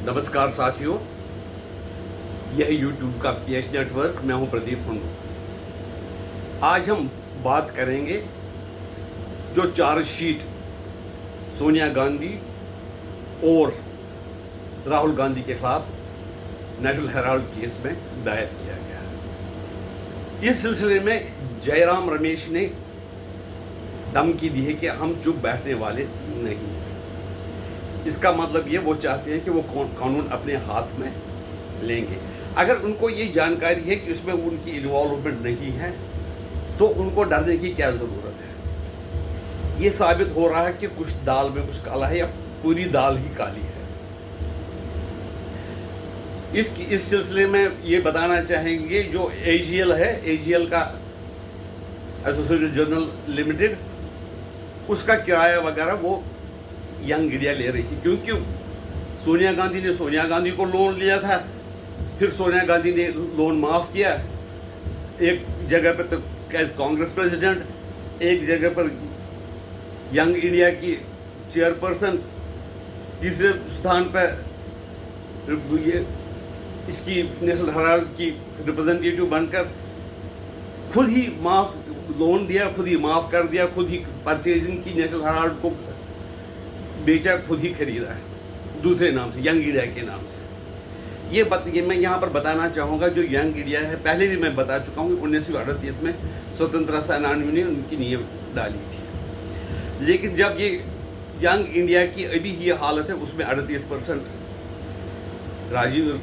नमस्कार साथियों, यह YouTube का PH नेटवर्क। मैं हूं प्रदीप हुंडू। आज हम बात करेंगे जो चार्जशीट सोनिया गांधी और राहुल गांधी के खिलाफ नेशनल हेराल्ड केस में दायर किया गया है। इस सिलसिले में जयराम रमेश ने धमकी दी है कि हम चुप बैठने वाले नहीं हैं। इसका मतलब ये वो चाहते हैं कि वो कानून अपने हाथ में लेंगे। अगर उनको ये जानकारी है कि उसमें उनकी इन्वॉल्वमेंट नहीं है तो उनको डरने की क्या ज़रूरत है। ये साबित हो रहा है कि कुछ दाल में कुछ काला है या पूरी दाल ही काली है। इस सिलसिले में ये बताना चाहेंगे जो AGL है, AGL का एसोसिएटेड जर्नल लिमिटेड, उसका किराया वगैरह वो यंग इंडिया ले रही थी, क्योंकि सोनिया गांधी ने सोनिया गांधी को लोन लिया था, फिर सोनिया गांधी ने लोन माफ़ किया। एक जगह पर तो कांग्रेस प्रेसिडेंट, एक जगह पर यंग इंडिया की चेयरपर्सन, तीसरे स्थान पर ये इसकी नेशनल हेराल्ड की रिप्रेजेंटेटिव बनकर खुद ही लोन दिया, खुद ही माफ़ कर दिया, खुद ही परचेजिंग की, नेशनल हेराल्ड को बेचा, खुद ही खरीदा है दूसरे नाम से, यंग इंडिया के नाम से। ये मैं यहाँ पर बताना चाहूँगा, जो यंग इंडिया है, पहले भी मैं बता चुका हूँ, 1938 में स्वतंत्रता सेनानियों ने उनकी नींव डाली थी। लेकिन जब ये यंग इंडिया की अभी ये हालत है, उसमें 38%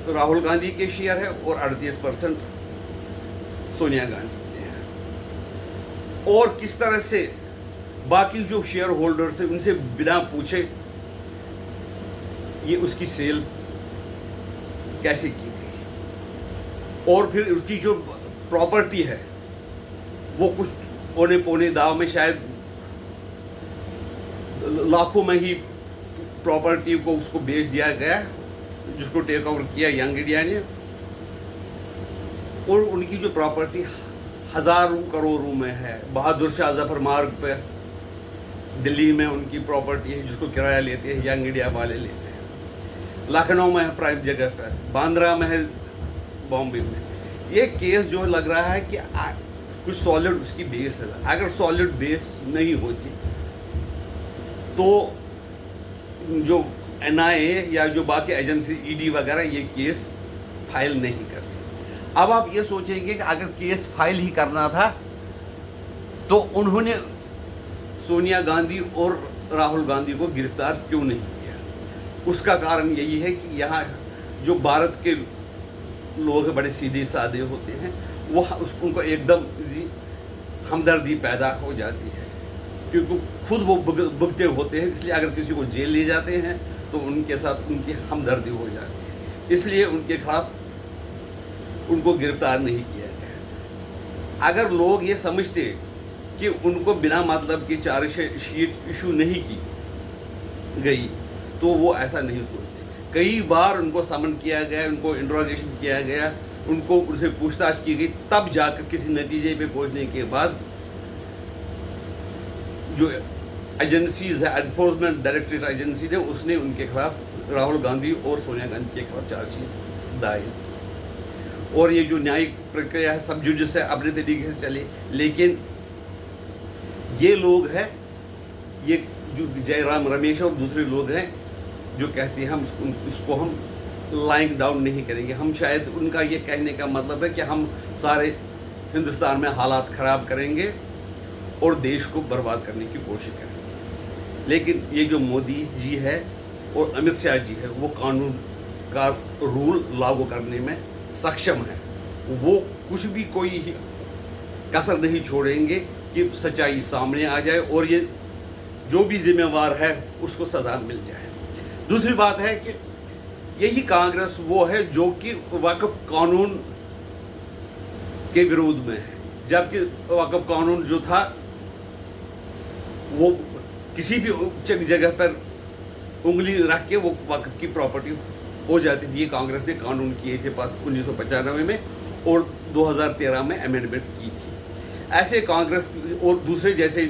राहुल गांधी के शेयर है और 38% सोनिया गांधी के हैं। और किस तरह से बाकी जो शेयर होल्डर्स हैं उनसे बिना पूछे ये उसकी सेल कैसे की गई, और फिर उसकी जो प्रॉपर्टी है वो कुछ पौने पौने दाव में, शायद लाखों में ही प्रॉपर्टी को उसको बेच दिया गया, जिसको टेक ओवर किया यंग इंडिया ने। और उनकी जो प्रॉपर्टी हज़ारों करोड़ों में है। बहादुर शाह जफर मार्ग पर दिल्ली में उनकी प्रॉपर्टी है, जिसको किराया लेते हैं यंग इंडिया वाले लेते हैं। लखनऊ में है प्राइम जगह पर, बांद्रा में है, बॉम्बे में। ये केस जो लग रहा है कि कुछ सॉलिड उसकी बेस है। अगर सॉलिड बेस नहीं होती तो जो NIA या जो बाकी एजेंसी ED वगैरह ये केस फाइल नहीं करती। अब आप ये सोचेंगे कि अगर केस फाइल ही करना था तो उन्होंने सोनिया गांधी और राहुल गांधी को गिरफ्तार क्यों नहीं किया। उसका कारण यही है कि यहाँ जो भारत के लोग बड़े सीधे साधे होते हैं, वो उनको एकदम हमदर्दी पैदा हो जाती है, क्योंकि खुद वो भुगते होते हैं। इसलिए अगर किसी को जेल ले जाते हैं तो उनके साथ उनकी हमदर्दी हो जाती है, इसलिए उनके खिलाफ उनको गिरफ्तार नहीं किया गया। अगर लोग ये समझते कि उनको बिना मतलब की चार्जशीट इशू नहीं की गई तो वो ऐसा नहीं सोचते। कई बार उनको समन किया गया, उनको इंट्रोगेशन किया गया, उनको उनसे पूछताछ की गई, तब जाकर किसी नतीजे पे पहुंचने के बाद जो एजेंसीज है, एनफोर्समेंट डायरेक्टरेट एजेंसी ने, उसने उनके खिलाफ, राहुल गांधी और सोनिया गांधी के खिलाफ चार्जशीट दायर। और ये जो न्यायिक प्रक्रिया है, सब जुडिस है, अपने तरीके से चले। लेकिन ये लोग हैं, ये जो जयराम रमेश और दूसरे लोग हैं जो कहते हैं हम इसको हम लाइंग डाउन नहीं करेंगे। हम शायद उनका ये कहने का मतलब है कि हम सारे हिंदुस्तान में हालात ख़राब करेंगे और देश को बर्बाद करने की कोशिश करेंगे। लेकिन ये जो मोदी जी है और अमित शाह जी है, वो कानून का रूल लागू करने में सक्षम है। वो कुछ भी कोई कसर नहीं छोड़ेंगे कि सच्चाई सामने आ जाए और ये जो भी जिम्मेवार है उसको सज़ा मिल जाए। दूसरी बात है कि यही कांग्रेस वो है जो कि वक्फ कानून के विरोध में है, जबकि वक्फ कानून जो था वो किसी भी जगह पर उंगली रख के वो वक्फ की प्रॉपर्टी हो जाती थी। ये कांग्रेस ने कानून किए थे 1995 में और 2013 में अमेंडमेंट की थी। ऐसे कांग्रेस और दूसरे जैसे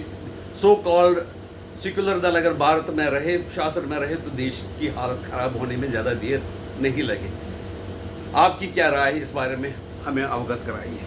सो कॉल्ड सेक्युलर दल अगर भारत में रहे, शासन में रहे, तो देश की हालत खराब होने में ज़्यादा देर नहीं लगे। आपकी क्या राय है इस बारे में, हमें अवगत कराइए।